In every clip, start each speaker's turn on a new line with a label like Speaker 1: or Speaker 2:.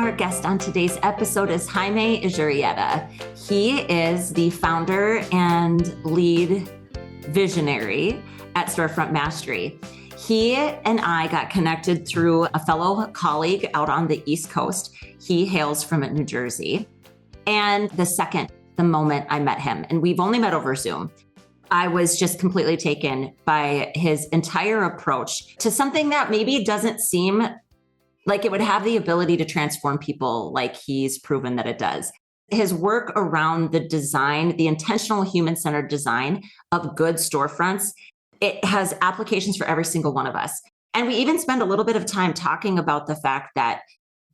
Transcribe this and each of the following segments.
Speaker 1: Our guest on today's episode is Jaime Izuireta. He is the founder and lead visionary at Storefront Mastery. He and I got connected through a fellow colleague out on the East Coast. He hails from New Jersey. And the moment I met him, and we've only met over Zoom, I was just completely taken by his entire approach to something that maybe doesn't seem like it would have the ability to transform people like he's proven that it does. His work around the design, the intentional human-centered design of good storefronts, it has applications for every single one of us. And we even spend a little bit of time talking about the fact that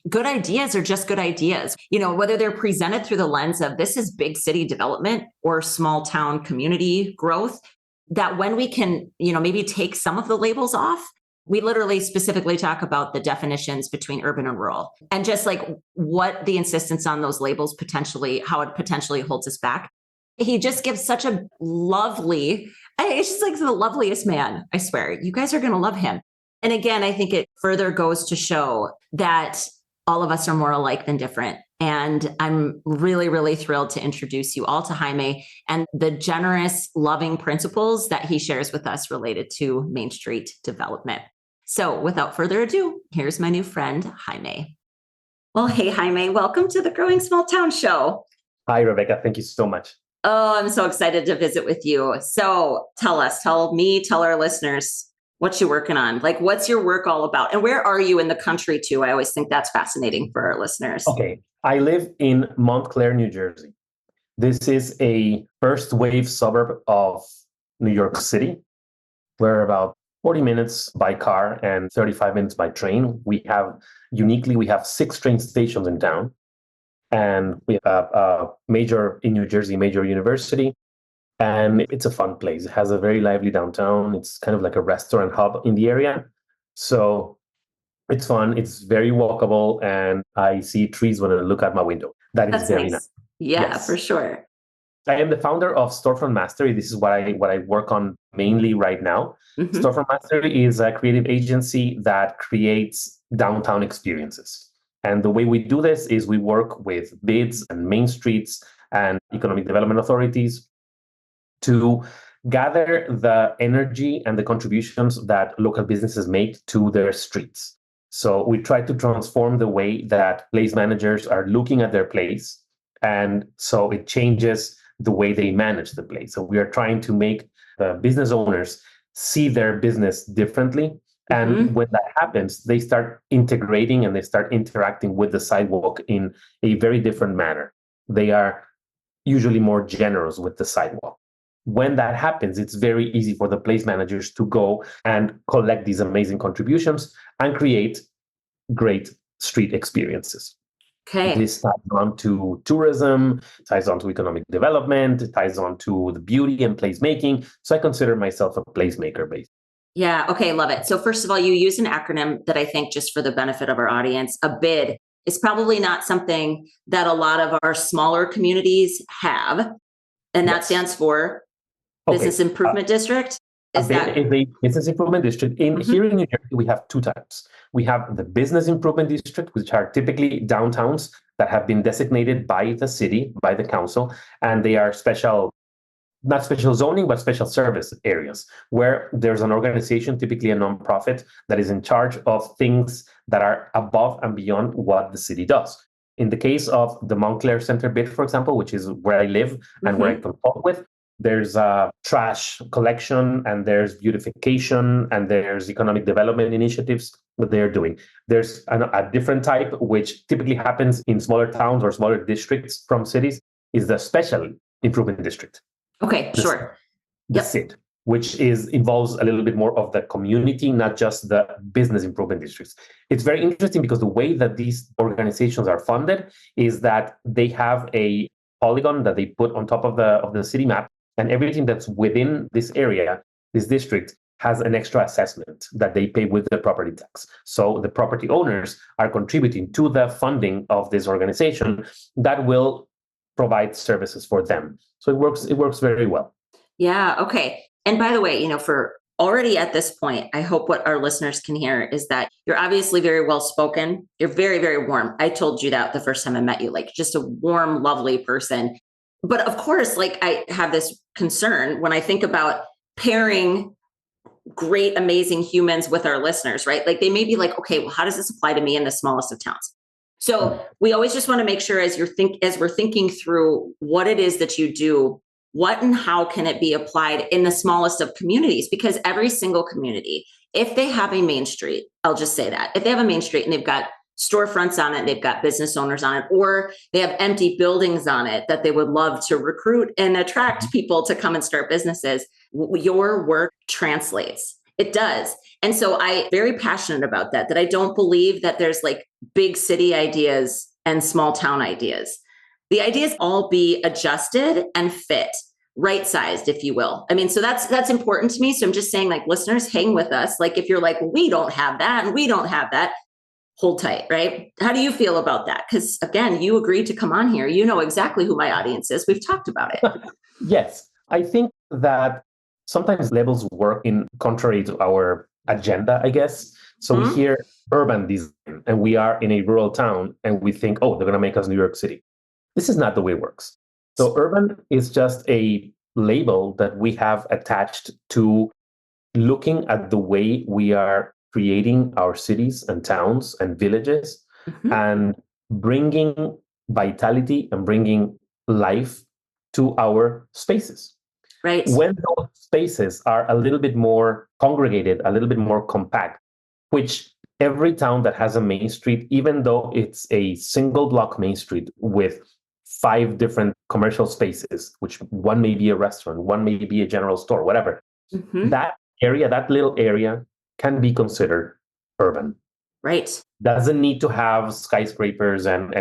Speaker 1: good ideas are just good ideas, whether they're presented through the lens of this is big city development or small town community growth, that when we can, maybe take some of the labels off, we literally specifically talk about the definitions between urban and rural and just like what the insistence on those labels how it potentially holds us back. He just gives such a it's just like the loveliest man. I swear, you guys are going to love him. And again, I think it further goes to show that all of us are more alike than different. And I'm really, really thrilled to introduce you all to Jaime and the generous, loving principles that he shares with us related to Main Street development. So without further ado, here's my new friend, Jaime. Well, hey, Jaime, welcome to the Growing Small Town Show.
Speaker 2: Hi, Rebecca. Thank you so much.
Speaker 1: Oh, I'm so excited to visit with you. So tell our listeners what you're working on. Like, what's your work all about? And where are you in the country too? I always think that's fascinating for our listeners.
Speaker 2: Okay. I live in Montclair, New Jersey. This is a first wave suburb of New York City. We're about 40 minutes by car and 35 minutes by train. We have 6 train stations in town. And we have a major university. And it's a fun place. It has a very lively downtown. It's kind of like a restaurant hub in the area. So it's fun. It's very walkable. And I see trees when I look out my window. That's very nice.
Speaker 1: Yeah,
Speaker 2: yes.
Speaker 1: For sure.
Speaker 2: I am the founder of Storefront Mastery. This is what I work on mainly right now. Mm-hmm. Storefront Mastery is a creative agency that creates downtown experiences. And the way we do this is we work with bids and main streets and economic development authorities to gather the energy and the contributions that local businesses make to their streets. So we try to transform the way that place managers are looking at their place. And so it changes the way they manage the place. So we are trying to make the business owners see their business differently. And when that happens, they start integrating and they start interacting with the sidewalk in a very different manner. They are usually more generous with the sidewalk. When that happens, it's very easy for the place managers to go and collect these amazing contributions and create great street experiences.
Speaker 1: Okay.
Speaker 2: This ties on to tourism, ties on to economic development, it ties on to the beauty and placemaking. So I consider myself a placemaker, basically.
Speaker 1: Yeah. Okay. Love it. So first of all, you use an acronym that I think, just for the benefit of our audience, a BID is probably not something that a lot of our smaller communities have. And that stands for Business Improvement District.
Speaker 2: Is a business improvement district. Here in New Jersey, we have 2 types. We have the business improvement district, which are typically downtowns that have been designated by the city, by the council, and they are not special zoning, but special service areas where there's an organization, typically a nonprofit, that is in charge of things that are above and beyond what the city does. In the case of the Montclair Center bid, for example, which is where I live and where I consult with, there's trash collection and there's beautification and there's economic development initiatives that they're doing. There's a different type, which typically happens in smaller towns or smaller districts from cities, is the special improvement district.
Speaker 1: Okay, sure.
Speaker 2: The SID, which involves a little bit more of the community, not just the business improvement districts. It's very interesting because the way that these organizations are funded is that they have a polygon that they put on top of the city map, and everything that's within this area, this district, has an extra assessment that they pay with the property tax. So the property owners are contributing to the funding of this organization that will provide services for them. So it works very well.
Speaker 1: Yeah. Okay. And by the way, for already at this point, I hope what our listeners can hear is that you're obviously very well spoken. You're very, very warm. I told you that the first time I met you, like just a warm, lovely person. But of course, like I have this concern when I think about pairing great, amazing humans with our listeners, right? Like they may be like, okay, well, how does this apply to me in the smallest of towns? So we always just want to make sure as we're thinking through what it is that you do, what and how can it be applied in the smallest of communities? Because every single community, if they have a main street, I'll just say that, if they have a main street and they've got storefronts on it, they've got business owners on it, or they have empty buildings on it that they would love to recruit and attract people to come and start businesses, your work translates. It does. And so I'm very passionate about that I don't believe that there's like big city ideas and small town ideas. The ideas all be adjusted and fit, right sized, if you will. I mean, so that's important to me. So I'm just saying, like, listeners, hang with us. Like, if you're like, we don't have that and we don't have that, hold tight, right? How do you feel about that? Because again, you agreed to come on here. You know exactly who my audience is. We've talked about it.
Speaker 2: Yes, I think that sometimes labels work in contrary to our agenda, I guess. So we hear urban design and we are in a rural town and we think, oh, they're going to make us New York City. This is not the way it works. So urban is just a label that we have attached to looking at the way we are creating our cities and towns and villages and bringing vitality and bringing life to our spaces.
Speaker 1: Right.
Speaker 2: When those spaces are a little bit more congregated, a little bit more compact, which every town that has a main street, even though it's a single block main street with 5 different commercial spaces, which one may be a restaurant, one may be a general store, whatever, that area, that little area can be considered urban.
Speaker 1: Right.
Speaker 2: Doesn't need to have skyscrapers and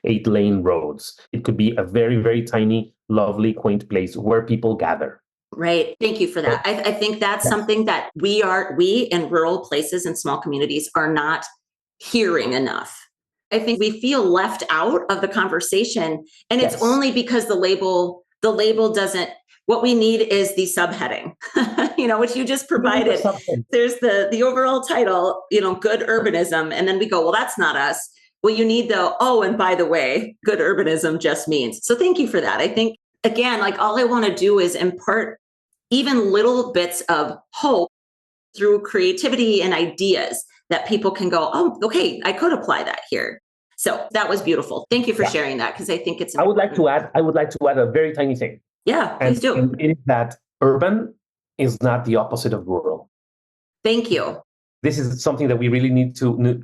Speaker 2: 8-lane roads. It could be a very, very tiny, lovely, quaint place where people gather.
Speaker 1: Right. Thank you for that. I think that's something that we in rural places and small communities are not hearing enough. I think we feel left out of the conversation, and it's only because the label doesn't. What we need is the subheading, which you just provided. There's the overall title, good urbanism, and then we go, well, that's not us. Well, you need and by the way, good urbanism just means. So thank you for that. I think, again, like all I want to do is impart even little bits of hope through creativity and ideas that people can go, oh, okay, I could apply that here. So that was beautiful. Thank you for sharing that, because I think it's important.
Speaker 2: I would like to add a very tiny thing.
Speaker 1: Yeah, please do.
Speaker 2: And it is that urban is not the opposite of rural.
Speaker 1: Thank you.
Speaker 2: This is something that we really need to,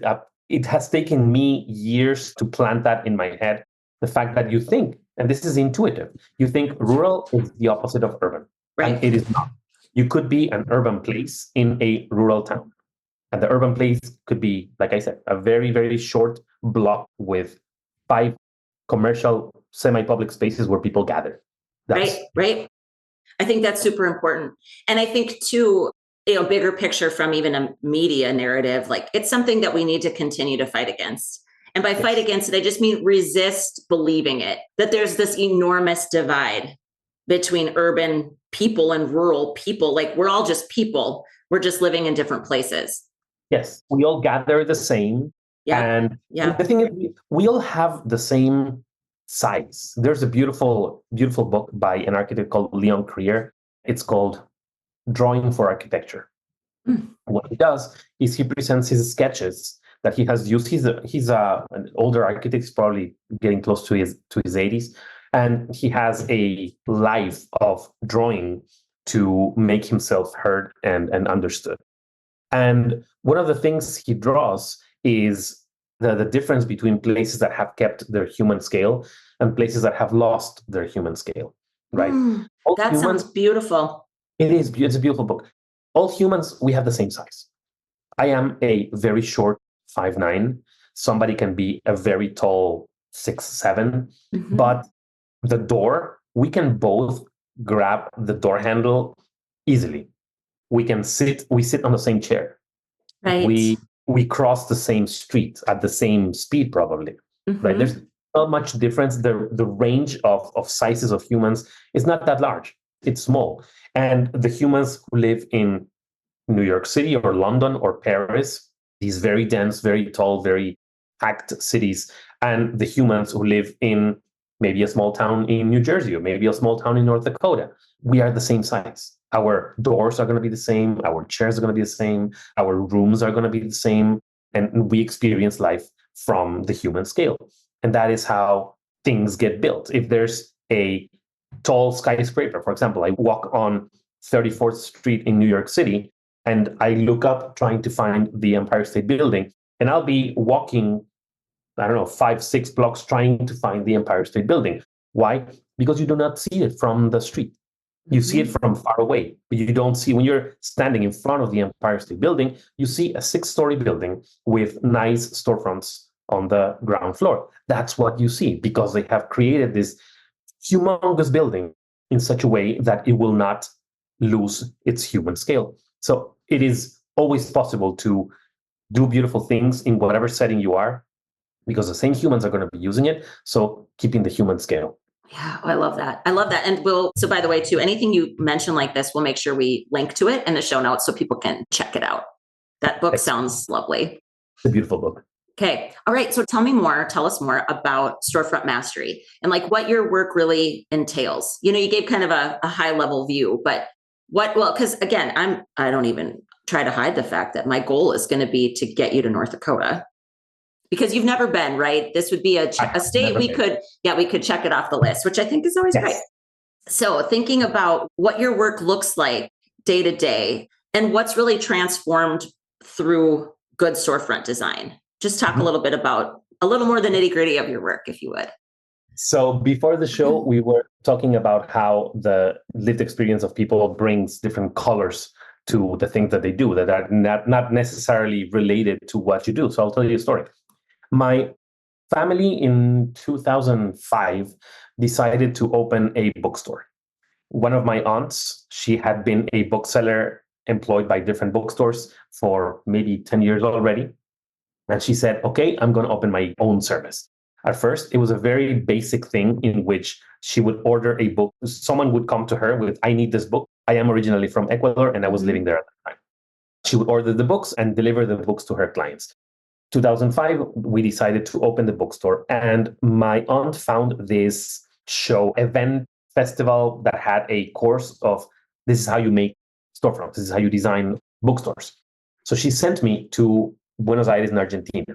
Speaker 2: it has taken me years to plant that in my head. The fact that you think, and this is intuitive, you think rural is the opposite of urban.
Speaker 1: Right.
Speaker 2: And it is not. You could be an urban place in a rural town. And the urban place could be, like I said, a very, very short block with 5 commercial, semi-public spaces where people gather.
Speaker 1: Right. I think that's super important. And I think too, bigger picture from even a media narrative, like it's something that we need to continue to fight against. And by fight against it, I just mean resist believing it, that there's this enormous divide between urban people and rural people. Like we're all just people. We're just living in different places.
Speaker 2: Yes, we all gather the same. And the thing is, we all have the same size. There's a beautiful, beautiful book by an architect called Leon Creer. It's called Drawing for Architecture. What he does is he presents his sketches that he has used. He's an older architect. He's probably getting close to his 80s. And he has a life of drawing to make himself heard and understood. And one of the things he draws is the difference between places that have kept their human scale and places that have lost their human scale, right?
Speaker 1: That sounds beautiful.
Speaker 2: It is. It's a beautiful book. All humans, we have the same size. I am a very short 5'9". Somebody can be a very tall 6'7", but the door, we can both grab the door handle easily. We sit on the same chair.
Speaker 1: Right.
Speaker 2: We cross the same street at the same speed, probably. Right. There's not much difference. The range of sizes of humans is not that large. It's small. and the humans who live in New York City or London or Paris, these very dense, very tall, very packed cities, and the humans who live in maybe a small town in New Jersey or maybe a small town in North Dakota. We are the same size. Our doors are going to be the same. Our chairs are going to be the same. Our rooms are going to be the same. And we experience life from the human scale. And that is how things get built. If there's a tall skyscraper, for example, I walk on 34th Street in New York City, and I look up trying to find the Empire State Building, and I'll be walking, I don't know, 5-6 blocks trying to find the Empire State Building. Why? Because you do not see it from the street. You see it from far away, but you don't see, when you're standing in front of the Empire State Building, you see a 6-story building with nice storefronts on the ground floor. That's what you see, because they have created this humongous building in such a way that it will not lose its human scale. So it is always possible to do beautiful things in whatever setting you are, because the same humans are going to be using it. So keeping the human scale.
Speaker 1: Yeah, I love that. I love that. And so by the way, too, anything you mention like this, we'll make sure we link to it in the show notes so people can check it out. That book sounds lovely.
Speaker 2: It's a beautiful book.
Speaker 1: Okay. All right. So tell us more about Storefront Mastery and like what your work really entails. You gave kind of a high level view, but because again, I don't even try to hide the fact that my goal is going to be to get you to North Dakota, because you've never been, right? This would be a state we could check it off the list, which I think is always great. So thinking about what your work looks like day to day and what's really transformed through good storefront design. Just talk a little bit about a little more the nitty gritty of your work, if you would.
Speaker 2: So before the show, we were talking about how the lived experience of people brings different colors to the things that they do that are not necessarily related to what you do. So I'll tell you a story. My family in 2005 decided to open a bookstore. One of my aunts, she had been a bookseller employed by different bookstores for maybe 10 years already. And she said, okay, I'm going to open my own service. At first, it was a very basic thing in which she would order a book. Someone would come to her with, I need this book. I am originally from Ecuador and I was living there at the time. She would order the books and deliver the books to her clients. 2005, we decided to open the bookstore, and my aunt found this event festival that had a course of, this is how you make storefronts, this is how you design bookstores. So she sent me to Buenos Aires in Argentina.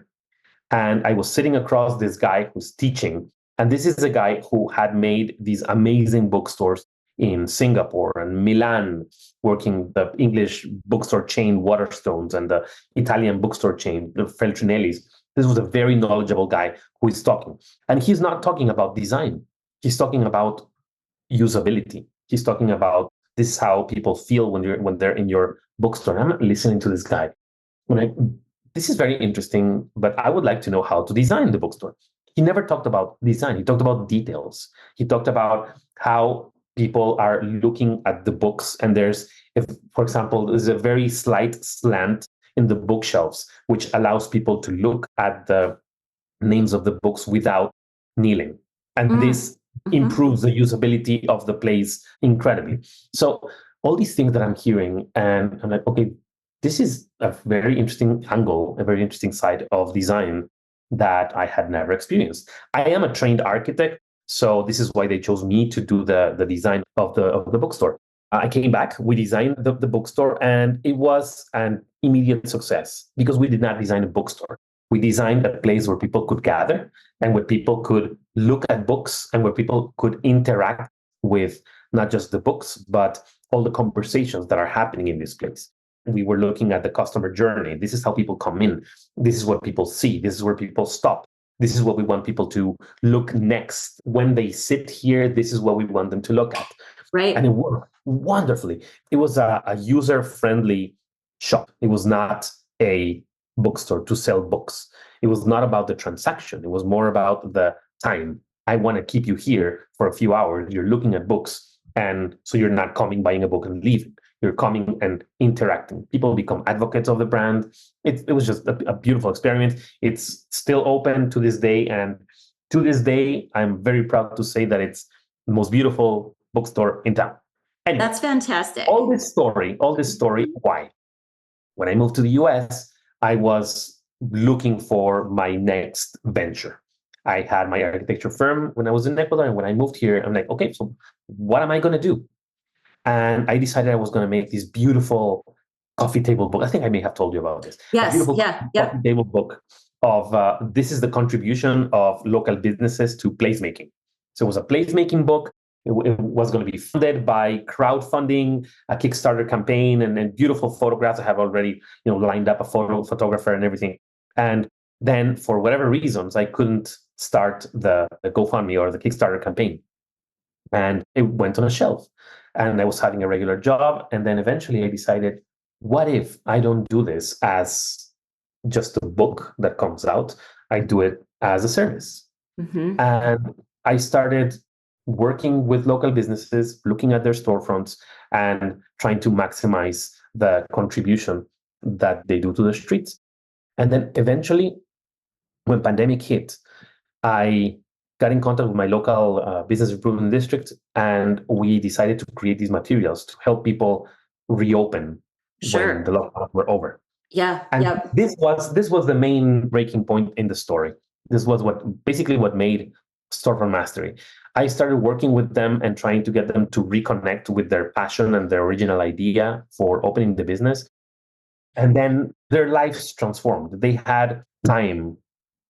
Speaker 2: And I was sitting across this guy who's teaching. And this is a guy who had made these amazing bookstores in Singapore and Milan, working the English bookstore chain Waterstones and the Italian bookstore chain, the Feltrinelli's. This was a very knowledgeable guy who is talking. And he's not talking about design. He's talking about usability. He's talking about, this is how people feel when they're in your bookstore. I'm listening to this guy. This is very interesting, but I would like to know how to design the bookstore. He never talked about design. He talked about details. He talked about how people are looking at the books. And for example, there's a very slight slant in the bookshelves, which allows people to look at the names of the books without kneeling. And this improves the usability of the place incredibly. So all these things that I'm hearing, and I'm like, okay, this is a very interesting angle, a very interesting side of design that I had never experienced. I am a trained architect, so this is why they chose me to do the design of the bookstore. I came back, we designed the bookstore, and it was an immediate success because we did not design a bookstore. We designed a place where people could gather and where people could look at books and where people could interact with not just the books, but all the conversations that are happening in this place. We were looking at the customer journey. This is how people come in. This is what people see. This is where people stop. This is what we want people to look next. When they sit here, this is what we want them to look at.
Speaker 1: Right.
Speaker 2: And it worked wonderfully. It was a user-friendly shop. It was not a bookstore to sell books. It was not about the transaction. It was more about the time. I want to keep you here for a few hours. You're looking at books. And so you're not coming, buying a book and leaving. You're coming and interacting. People become advocates of the brand. It was just a beautiful experience. It's still open to this day. And to this day, I'm very proud to say that it's the most beautiful bookstore in town. Anyway,
Speaker 1: that's fantastic.
Speaker 2: all this story, why? When I moved to the US, I was looking for my next venture. I had my architecture firm when I was in Ecuador. And when I moved here, I'm like, okay, so what am I going to do? And I decided I was going to make this beautiful coffee table book. I think I may have told you about this.
Speaker 1: Yes.
Speaker 2: A beautiful
Speaker 1: Yeah.
Speaker 2: coffee table book of this is the contribution of local businesses to placemaking. So it was a placemaking book. It was going to be funded by crowdfunding, a Kickstarter campaign, and beautiful photographs. I have already, lined up a photographer and everything. And then, for whatever reasons, I couldn't start the GoFundMe or the Kickstarter campaign, and it went on a shelf. And I was having a regular job, and then eventually I decided, what if I don't do this as just a book that comes out? I do it as a service.
Speaker 1: Mm-hmm.
Speaker 2: And I started working with local businesses, looking at their storefronts and trying to maximize the contribution that they do to the streets. And then eventually, when pandemic hit, I got in contact with my local business improvement district, and we decided to create these materials to help people reopen when the lockdowns were over.
Speaker 1: Yeah.
Speaker 2: And this was the main breaking point in the story. This was what made Storefront Mastery. I started working with them and trying to get them to reconnect with their passion and their original idea for opening the business. And then their lives transformed. They had time,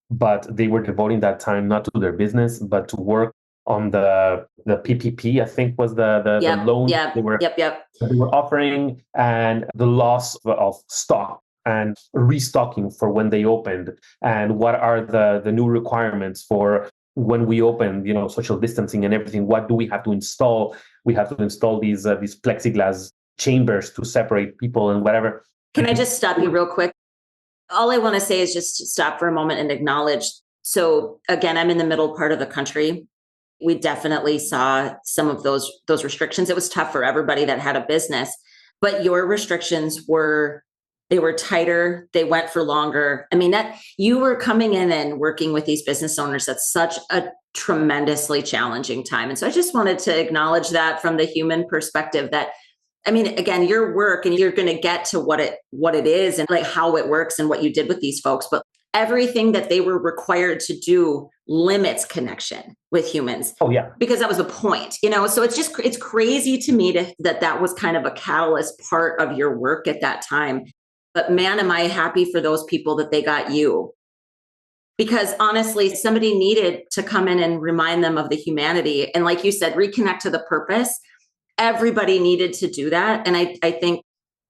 Speaker 2: but they were devoting that time not to their business, but to work on the PPP, I think was the loan they were offering, and the loss of stock and restocking for when they opened, and what are the new requirements for when we open, social distancing and everything. What do we have to install? We have to install these plexiglass chambers to separate people and whatever.
Speaker 1: Can I just stop you real quick? All I want to say is just stop for a moment and acknowledge. So again, I'm in the middle part of the country. We definitely saw some of those restrictions. It was tough for everybody that had a business, but your restrictions were tighter. They went for longer. I mean, that you were coming in and working with these business owners at such a tremendously challenging time. And so I just wanted to acknowledge that from the human perspective that, I mean, again, your work, and you're going to get to what it is and like how it works and what you did with these folks, but everything that they were required to do limits connection with humans.
Speaker 2: Oh yeah.
Speaker 1: Because that was the point, so it's crazy to me that was kind of a catalyst part of your work at that time. But man, am I happy for those people that they got you. Because honestly, somebody needed to come in and remind them of the humanity. And like you said, reconnect to the purpose. Everybody needed to do that. And I think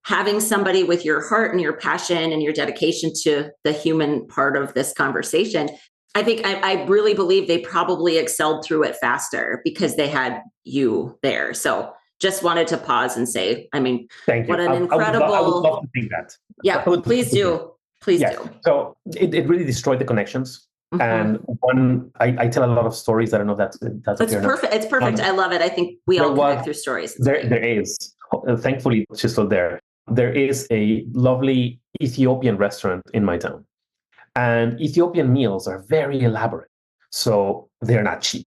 Speaker 1: having somebody with your heart and your passion and your dedication to the human part of this conversation, I really believe they probably excelled through it faster because they had you there. So just wanted to pause and say, I mean,
Speaker 2: thank you.
Speaker 1: What an incredible.
Speaker 2: I would love to think that.
Speaker 1: Yeah, please do. Please do.
Speaker 2: So it really destroyed the connections. Mm-hmm. And I tell a lot of stories. I don't know if that's
Speaker 1: perfect. It's perfect. I love it. I think we all connect through stories.
Speaker 2: There is. Thankfully, she's still there. There is a lovely Ethiopian restaurant in my town. And Ethiopian meals are very elaborate. So they're not cheap.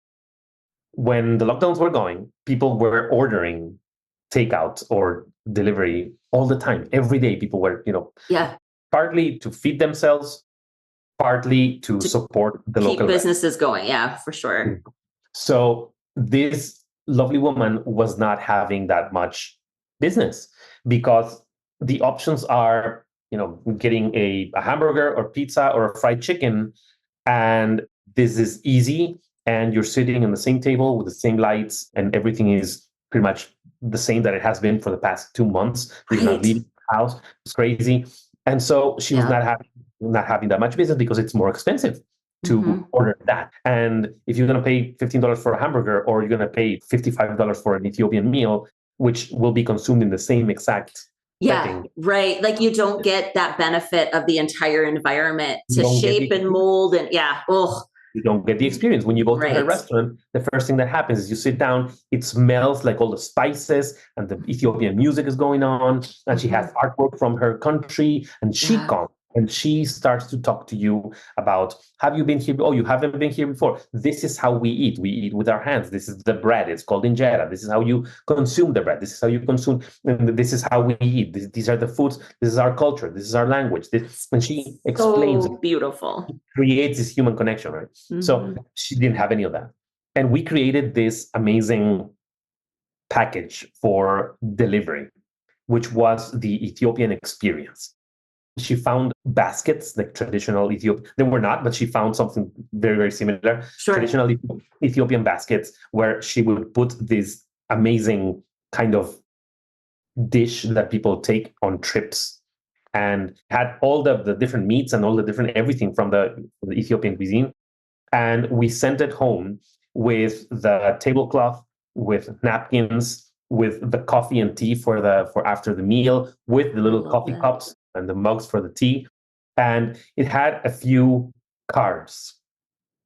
Speaker 2: When the lockdowns were going, people were ordering takeout or delivery all the time. Every day, people were, partly to feed themselves, partly to support the local
Speaker 1: businesses going. Yeah, for sure.
Speaker 2: So this lovely woman was not having that much business because the options are, getting a hamburger or pizza or a fried chicken, and this is easy, and you're sitting on the same table with the same lights, and everything is pretty much the same that it has been for the past 2 months. You're not leaving the house. It's crazy. And so she was not having that much business because it's more expensive to order that. And if you're going to pay $15 for a hamburger, or you're going to pay $55 for an Ethiopian meal, which will be consumed in the same exact setting.
Speaker 1: Right. Like you don't get that benefit of the entire environment to shape and mold. And
Speaker 2: you don't get the experience. When you go to a restaurant, the first thing that happens is you sit down, it smells like all the spices, and the Ethiopian music is going on, and she has artwork from her country, and she comes And she starts to talk to you about, have you been here? Oh, you haven't been here before. This is how we eat. We eat with our hands. This is the bread. It's called injera. This is how you consume the bread. This is how you consume, and this is how we eat. These are the foods. This is our culture. This is our language. And she explains,
Speaker 1: so beautiful,
Speaker 2: creates this human connection, right? So she didn't have any of that. And we created this amazing package for delivery, which was the Ethiopian experience. She found baskets, like traditional Ethiopian. They were not, but she found something very, very similar.
Speaker 1: Sure.
Speaker 2: Traditional Ethiopian baskets, where she would put this amazing kind of dish that people take on trips, and had all the different meats and all the different everything from the Ethiopian cuisine. And we sent it home with the tablecloth, with napkins, with the coffee and tea for after the meal, with the little coffee cups and the mugs for the tea. And it had a few cards.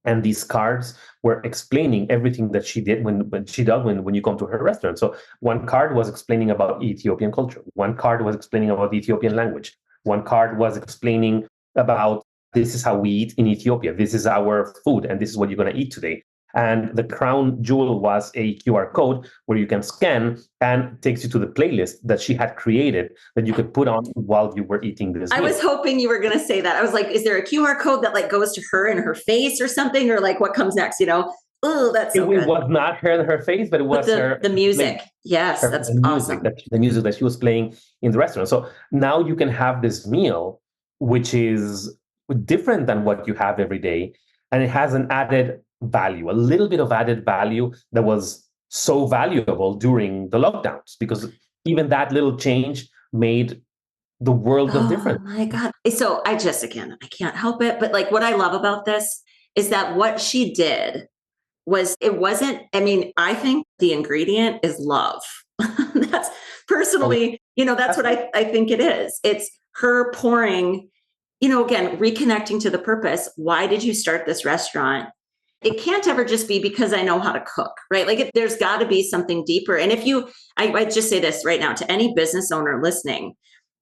Speaker 2: And these cards were explaining everything that she did when you come to her restaurant. So one card was explaining about Ethiopian culture. One card was explaining about the Ethiopian language. One card was explaining about, this is how we eat in Ethiopia. This is our food, and this is what you're going to eat today. And the crown jewel was a QR code where you can scan and takes you to the playlist that she had created that you could put on while you were eating this meal.
Speaker 1: I was hoping you were going to say that. I was like, is there a QR code that like goes to her in her face or something? Or like what comes next, Oh, that's so good.
Speaker 2: It was not her in her face, but it was
Speaker 1: the music. Yes, that's awesome.
Speaker 2: The music that she was playing in the restaurant. So now you can have this meal, which is different than what you have every day. And it has an added value, a little bit of added value that was so valuable during the lockdowns, because even that little change made the world of difference.
Speaker 1: Oh my God. So I can't help it. But like what I love about this is that what she did was, I think the ingredient is love. That's personally, that's what I think it is. It's her pouring, again, reconnecting to the purpose. Why did you start this restaurant? It can't ever just be because I know how to cook, right? Like there's got to be something deeper. And I just say this right now to any business owner listening,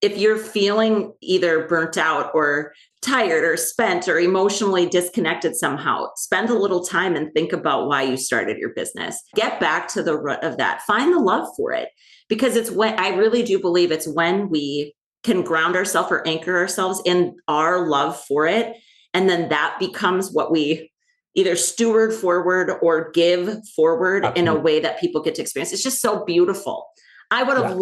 Speaker 1: if you're feeling either burnt out or tired or spent or emotionally disconnected somehow, spend a little time and think about why you started your business. Get back to the root of that. Find the love for it, because I really do believe it's when we can ground ourselves or anchor ourselves in our love for it. And then that becomes what we either steward forward or give forward. Absolutely. In a way that people get to experience. It's just so beautiful. I would have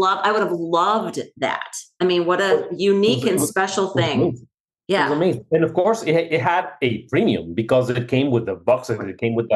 Speaker 1: loved that. I mean, what a unique and special thing.
Speaker 2: Amazing. Yeah. It was amazing. And of course it had a premium because it came with the boxes, it came with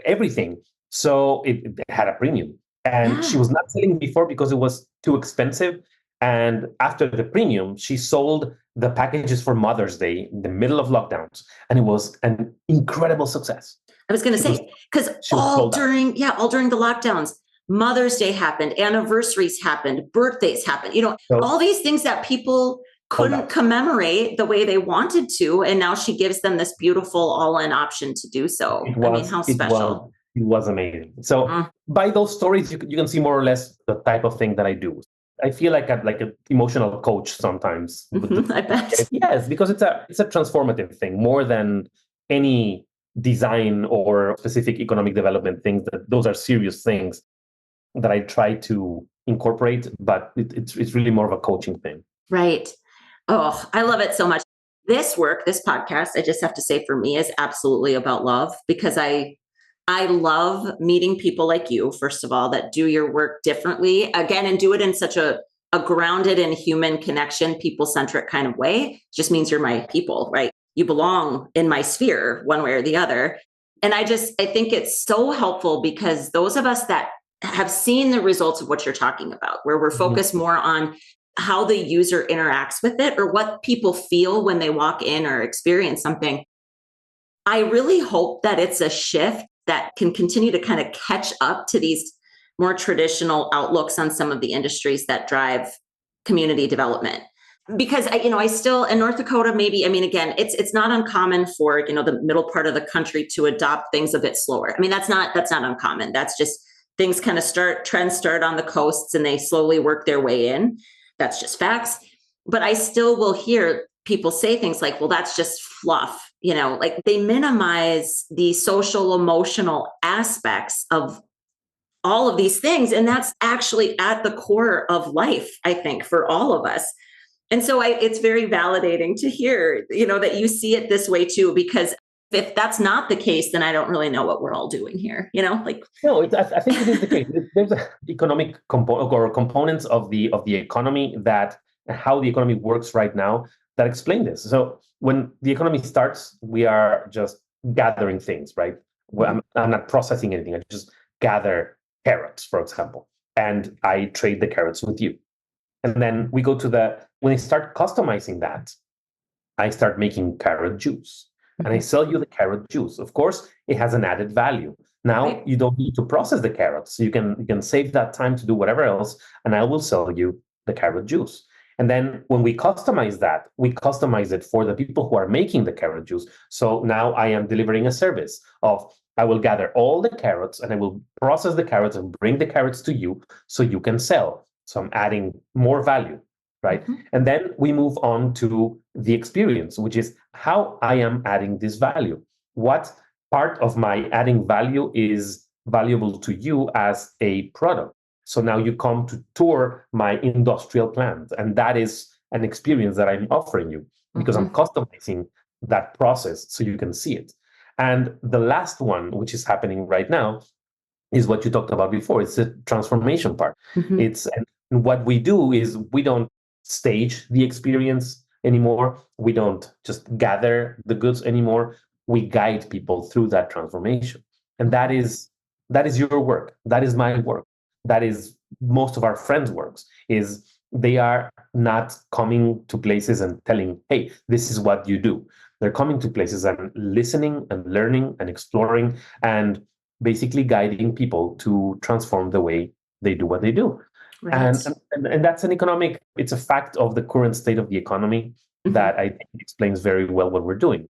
Speaker 2: everything. So it had a premium. And she was not selling before because it was too expensive. And after the premium, she sold the packages for Mother's Day in the middle of lockdowns. And it was an incredible success.
Speaker 1: I was going to say, because all during the lockdowns, Mother's Day happened, anniversaries happened, birthdays happened, all these things that people couldn't commemorate the way they wanted to. And now she gives them this beautiful all-in option to do so. How special.
Speaker 2: It was amazing. So by those stories, you can see more or less the type of thing that I do. I feel like an emotional coach sometimes.
Speaker 1: I bet.
Speaker 2: Yes, because it's a transformative thing more than any design or specific economic development things. Those are serious things that I try to incorporate, but it's really more of a coaching thing.
Speaker 1: Right. Oh, I love it so much. This podcast, I just have to say for me is absolutely about love, because I love meeting people like you, first of all, that do your work differently, again, and do it in such a grounded and human connection, people-centric kind of way. It just means you're my people, right? You belong in my sphere one way or the other. And I think it's so helpful because those of us that have seen the results of what you're talking about, where we're focused more on how the user interacts with it or what people feel when they walk in or experience something. I really hope that it's a shift that can continue to kind of catch up to these more traditional outlooks on some of the industries that drive community development. Because I still in North Dakota, maybe, again, it's not uncommon for, the middle part of the country to adopt things a bit slower. That's not uncommon. That's just things kind of trends start on the coasts and they slowly work their way in. That's just facts. But I still will hear people say things like, well, that's just fluff, like they minimize the social, emotional aspects of all of these things. And that's actually at the core of life, I think, for all of us. And so it's very validating to hear, that you see it this way too, because if that's not the case, then I don't really know what we're all doing here, like.
Speaker 2: No, I think it is the case. There's an economic component or components of the economy that how the economy works right now that explain this. So when the economy starts, we are just gathering things, right? Well, I'm not processing anything. I just gather carrots, for example, and I trade the carrots with you. And then we go to when I start customizing that, I start making carrot juice. And I sell you the carrot juice. Of course, it has an added value. Now you don't need to process the carrots. You can save that time to do whatever else, and I will sell you the carrot juice. And then when we customize that, we customize it for the people who are making the carrot juice. So now I am delivering a service of I will gather all the carrots and I will process the carrots and bring the carrots to you so you can sell. So I'm adding more value. Right. And then we move on to the experience, which is how I am adding this value. What part of my adding value is valuable to you as a product? So now you come to tour my industrial plant, and that is an experience that I'm offering you because I'm customizing that process so you can see it. And the last one, which is happening right now, is what you talked about before. It's the transformation part. And what we do is we don't stage the experience anymore. We don't just gather the goods anymore. We guide people through that transformation. And that is your work. That is my work. That is most of our friends' works, is they are not coming to places and telling, hey, this is what you do. They're coming to places and listening and learning and exploring and basically guiding people to transform the way they do what they do. Right. And that's it's a fact of the current state of the economy that I think explains very well what we're doing.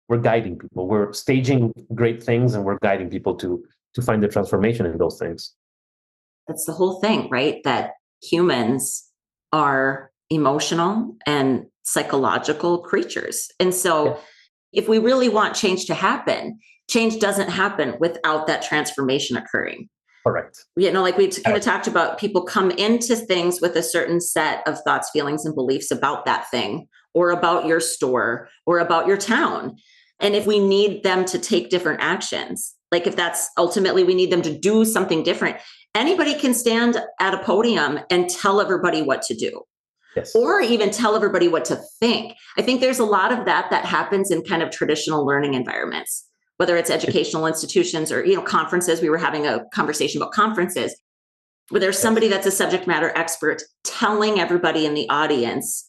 Speaker 2: We're guiding people. We're staging great things and we're guiding people to find the transformation in those things.
Speaker 1: That's the whole thing, right? That humans are emotional and psychological creatures. And so if we really want change to happen, change doesn't happen without that transformation occurring.
Speaker 2: Correct.
Speaker 1: Like we kind of talked about, people come into things with a certain set of thoughts, feelings, and beliefs about that thing or about your store or about your town. And if we need them to take different actions, like if that's ultimately we need them to do something different, anybody can stand at a podium and tell everybody what to do. Yes. Or even tell everybody what to think. I think there's a lot of that happens in kind of traditional learning environments, whether it's educational institutions or, conferences. We were having a conversation about conferences where there's somebody that's a subject matter expert telling everybody in the audience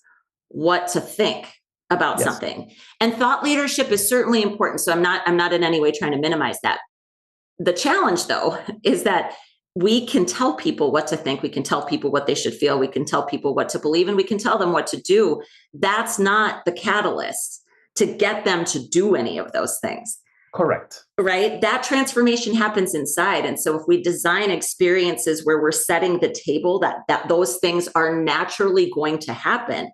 Speaker 1: what to think about something. And thought leadership is certainly important. So I'm not in any way trying to minimize that. The challenge, though, is that we can tell people what to think. We can tell people what they should feel. We can tell people what to believe, and we can tell them what to do. That's not the catalyst to get them to do any of those things.
Speaker 2: Correct.
Speaker 1: Right? That transformation happens inside. And so if we design experiences where we're setting the table that those things are naturally going to happen,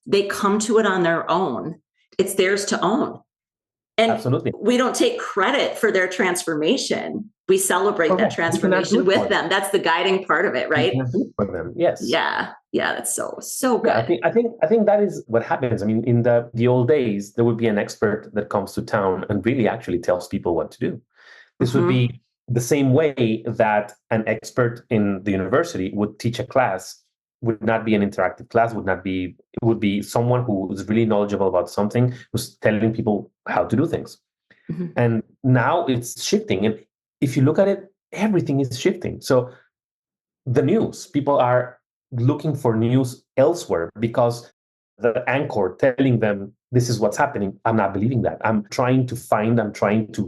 Speaker 1: they come to it on their own. It's theirs to own. And absolutely, we don't take credit for their transformation. We celebrate that transformation with them. That's the guiding part of it, right?
Speaker 2: For them, yes.
Speaker 1: Yeah. That's so good.
Speaker 2: I think that is what happens. I mean, in the old days, there would be an expert that comes to town and really actually tells people what to do. This would be the same way that an expert in the university would teach a class. Would not be an interactive class, it would be someone who is really knowledgeable about something, who's telling people how to do things. And now it's shifting. And if you look at it, everything is shifting. So the news, people are looking for news elsewhere because the anchor telling them this is what's happening. I'm not believing that. I'm trying to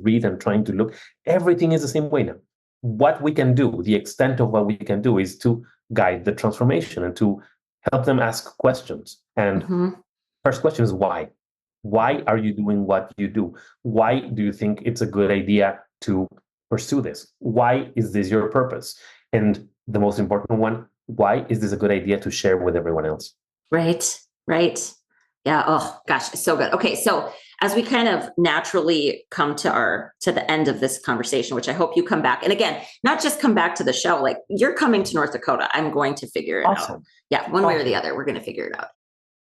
Speaker 2: read, I'm trying to look. Everything is the same way now. What we can do, the extent of what we can do, is to guide the transformation and to help them ask questions. And first question is why? Why are you doing what you do? Why do you think it's a good idea to pursue this? Why is this your purpose? And the most important one, why is this a good idea to share with everyone else?
Speaker 1: Right. Yeah. Oh gosh, it's so good. Okay. So as we kind of naturally come to the end of this conversation, which I hope you come back. And again, not just come back to the show, like you're coming to North Dakota. I'm going to figure it out. Yeah. One way or the other, we're going to figure it out.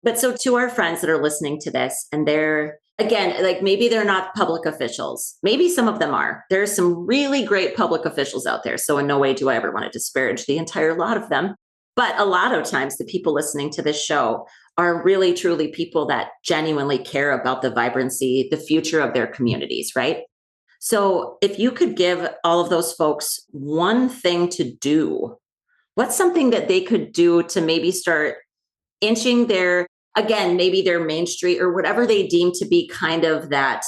Speaker 1: But so to our friends that are listening to this, and they're, again, like maybe they're not public officials. Maybe some of them are. There's some really great public officials out there. So in no way do I ever want to disparage the entire lot of them. But a lot of times the people listening to this show are really, truly people that genuinely care about the vibrancy, the future of their communities, right? So if you could give all of those folks one thing to do, what's something that they could do to maybe start inching maybe their main street or whatever they deem to be kind of that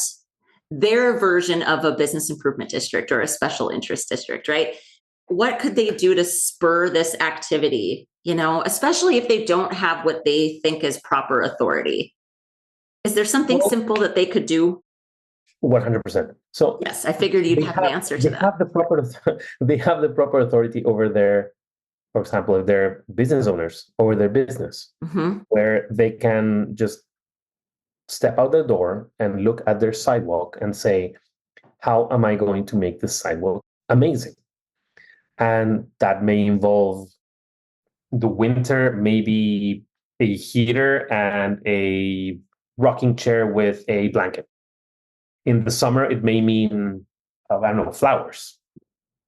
Speaker 1: their version of a business improvement district or a special interest district, right? What could they do to spur this activity, especially if they don't have what they think is proper authority? Is there something simple that they could do?
Speaker 2: 100%. So
Speaker 1: yes, I figured you'd have an answer to that.
Speaker 2: They have the proper authority over their, for example, if they're business owners over their business, where they can just step out the door and look at their sidewalk and say, how am I going to make this sidewalk amazing? And that may involve the winter, maybe a heater and a rocking chair with a blanket. In the summer, it may mean, flowers,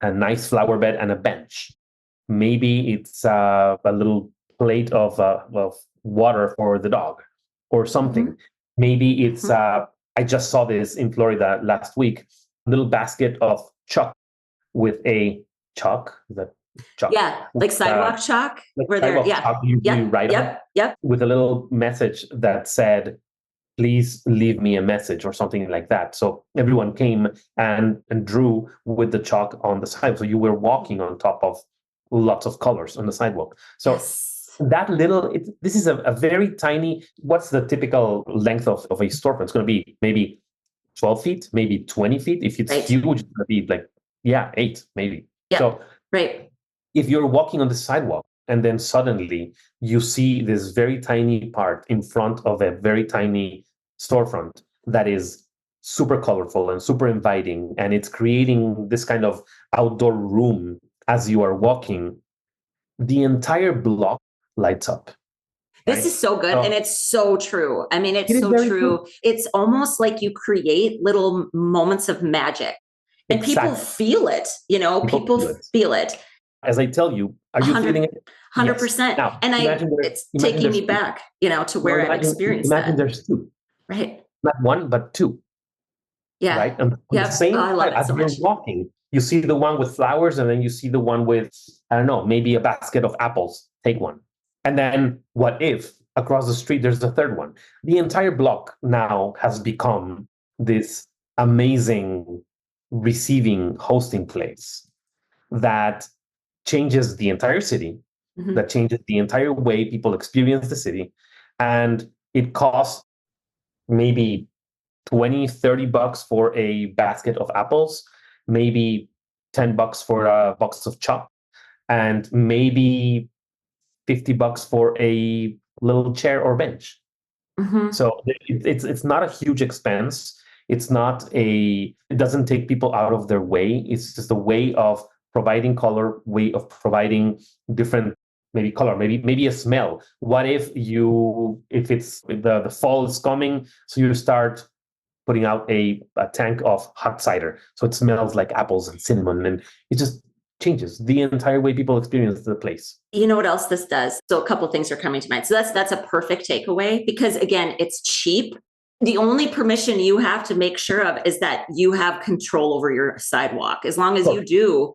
Speaker 2: a nice flower bed and a bench. Maybe it's a little plate of water for the dog or something. Maybe it's, I just saw this in Florida last week, a little basket of chalk with a chalk. Is that chalk?
Speaker 1: Yeah, like sidewalk chalk.
Speaker 2: Like
Speaker 1: where
Speaker 2: sidewalk
Speaker 1: they're,
Speaker 2: chalk you write on, with a little message that said, please leave me a message or something like that. So everyone came and drew with the chalk on the sidewalk. So you were walking on top of lots of colors on the sidewalk. So that little, this is a very tiny, what's the typical length of a storefront? It's going to be maybe 12 feet, maybe 20 feet. If it's huge, it's going to be 8 maybe.
Speaker 1: Yeah.
Speaker 2: So
Speaker 1: right.
Speaker 2: If you're walking on the sidewalk and then suddenly you see this very tiny part in front of a very tiny storefront that is super colorful and super inviting, and it's creating this kind of outdoor room as you are walking, the entire block lights up.
Speaker 1: This is so good. And it's so true. I mean, it's so true. It's almost like you create little moments of magic and people feel it, people feel it.
Speaker 2: As I tell you, are you feeling it?
Speaker 1: 100%. Yes. Now, and it's taking me back, to where I've experienced that.
Speaker 2: Imagine there's two.
Speaker 1: Right.
Speaker 2: Not one, but two.
Speaker 1: Yeah.
Speaker 2: Right. And the same time, as you're walking, you see the one with flowers, and then you see the one with, maybe a basket of apples. Take one. And then what if across the street there's the third one? The entire block now has become this amazing receiving, hosting place that changes the entire city, that changes the entire way people experience the city. And it costs maybe $20-$30 for a basket of apples, maybe $10 for a box of chalk, and maybe $50 for a little chair or bench. So it's not a huge expense. It doesn't take people out of their way. It's just a way of providing color, way of providing different, maybe color, maybe a smell. What if it's the fall is coming, so you start putting out a tank of hot cider, so it smells like apples and cinnamon, and it just changes the entire way people experience the place.
Speaker 1: You know what else this does? So a couple of things are coming to mind. So that's a perfect takeaway, because again, it's cheap. The only permission you have to make sure of is that you have control over your sidewalk. As long as you do,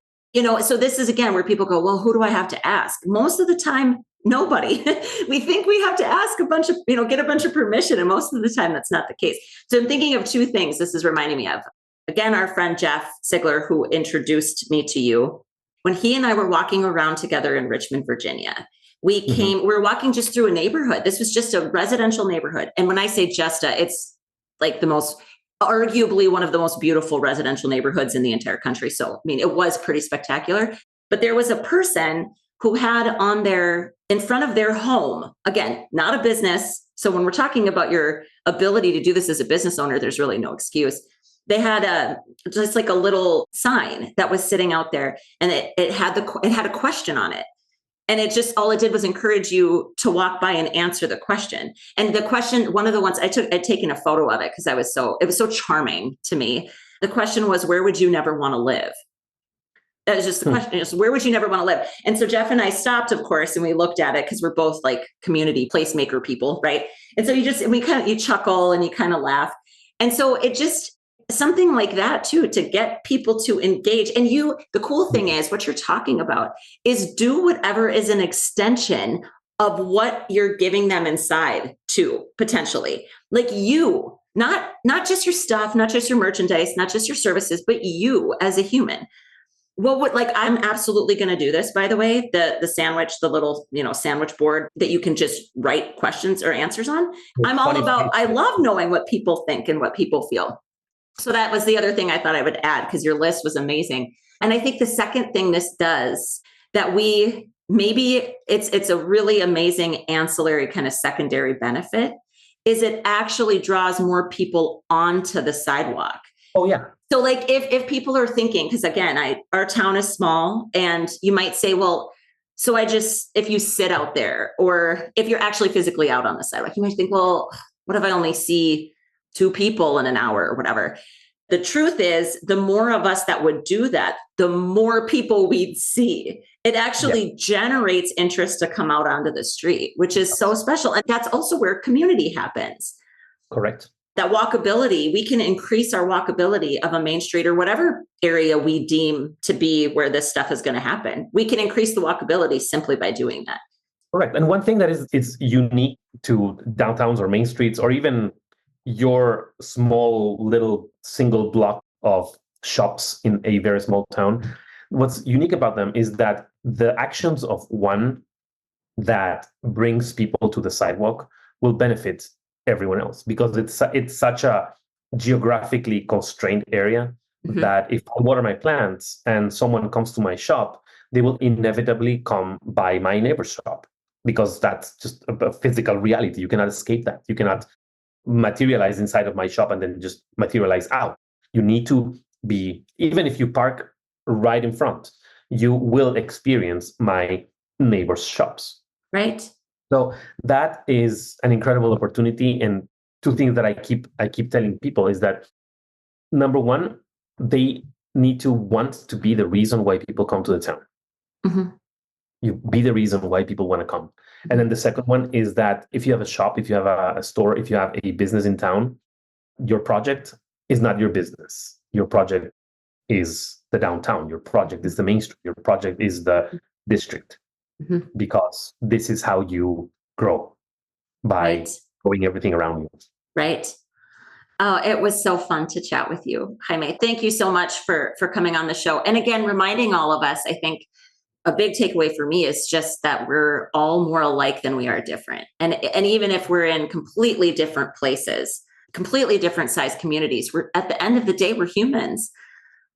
Speaker 1: so this is again where people go, well, who do I have to ask? Most of the time, nobody. We think we have to ask a bunch of, get a bunch of permission. And most of the time that's not the case. So I'm thinking of two things this is reminding me of. Again, our friend Jeff Sigler, who introduced me to you, when he and I were walking around together in Richmond, Virginia, we were walking just through a neighborhood. This was just a residential neighborhood. And when I say it's like arguably one of the most beautiful residential neighborhoods in the entire country. So, it was pretty spectacular. But there was a person who had on their in front of their home. Again, not a business. So when we're talking about your ability to do this as a business owner, there's really no excuse. They had just like a little sign that was sitting out there, and it had a question on it. And all it did was encourage you to walk by and answer the question. And the question, one of the ones I'd taken a photo of it because it was so charming to me. The question was, where would you never want to live? That was just the question. Just, where would you never want to live? And so Jeff and I stopped, of course, and we looked at it because we're both like community placemaker people, right? And so you chuckle and you kind of laugh. And so it just, something like that too, to get people to engage. And the cool thing is what you're talking about is do whatever is an extension of what you're giving them inside too, potentially. Like you, not just your stuff, not just your merchandise, not just your services, but you as a human. I'm absolutely going to do this, by the way, the sandwich, the little, sandwich board that you can just write questions or answers on. I love knowing what people think and what people feel. So that was the other thing I thought I would add because your list was amazing. And I think the second thing this does that it's a really amazing ancillary kind of secondary benefit is it actually draws more people onto the sidewalk.
Speaker 2: Oh, yeah.
Speaker 1: So like if people are thinking, because again, our town is small and you might say, well, so if you sit out there or if you're actually physically out on the sidewalk, you might think, well, what if I only see 2 people in an hour or whatever? The truth is, the more of us that would do that, the more people we'd see. It actually generates interest to come out onto the street, which is so special. And that's also where community happens.
Speaker 2: Correct.
Speaker 1: That walkability, we can increase our walkability of a main street or whatever area we deem to be where this stuff is going to happen. We can increase the walkability simply by doing that.
Speaker 2: Correct. And one thing that is unique to downtowns or main streets or even your small little single block of shops in a very small town, what's unique about them is that the actions of one that brings people to the sidewalk will benefit everyone else because it's such a geographically constrained area that if I water my plants and someone comes to my shop, they will inevitably come by my neighbor's shop because that's just a physical reality. You cannot escape that. You cannot materialize inside of my shop and then just materialize out. You need to be, even if you park right in front, you will experience my neighbor's shops.
Speaker 1: Right.
Speaker 2: So that is an incredible opportunity. And 2 things that I keep telling people is that, number one, they need to want to be the reason why people come to the town. Mm-hmm. You be the reason why people want to come. And then the second one is that if you have a shop, if you have a store, if you have a business in town, your project is not your business. Your project is the downtown. Your project is the main street. Your project is the district. Because this is how you grow by growing everything around you. Right.
Speaker 1: Oh, it was so fun to chat with you, Jaime. Thank you so much for coming on the show. And again, reminding all of us, I think a big takeaway for me is just that we're all more alike than we are different. And even if we're in completely different places, completely different size communities, we're at the end of the day, we're humans.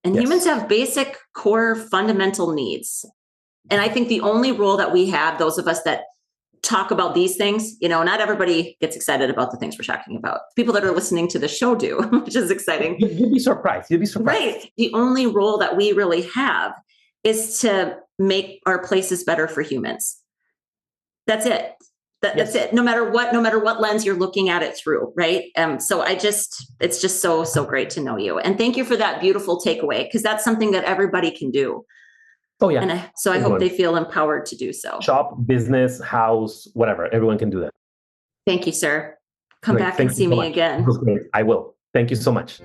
Speaker 1: And humans have basic core fundamental needs. And I think the only role that we have, those of us that talk about these things, not everybody gets excited about the things we're talking about. People that are listening to the show do, which is exciting.
Speaker 2: You'd be surprised.
Speaker 1: Right. The only role that we really have is to make our places better for humans. That's it. That's it. No matter what lens you're looking at it through. Right. So it's just so great to know you. And thank you for that beautiful takeaway, because that's something that everybody can do.
Speaker 2: Oh, yeah.
Speaker 1: And I hope they feel empowered to do so.
Speaker 2: Shop, business, house, whatever. Everyone can do that.
Speaker 1: Thank you, sir. Come back and see me again.
Speaker 2: I will. Thank you so much.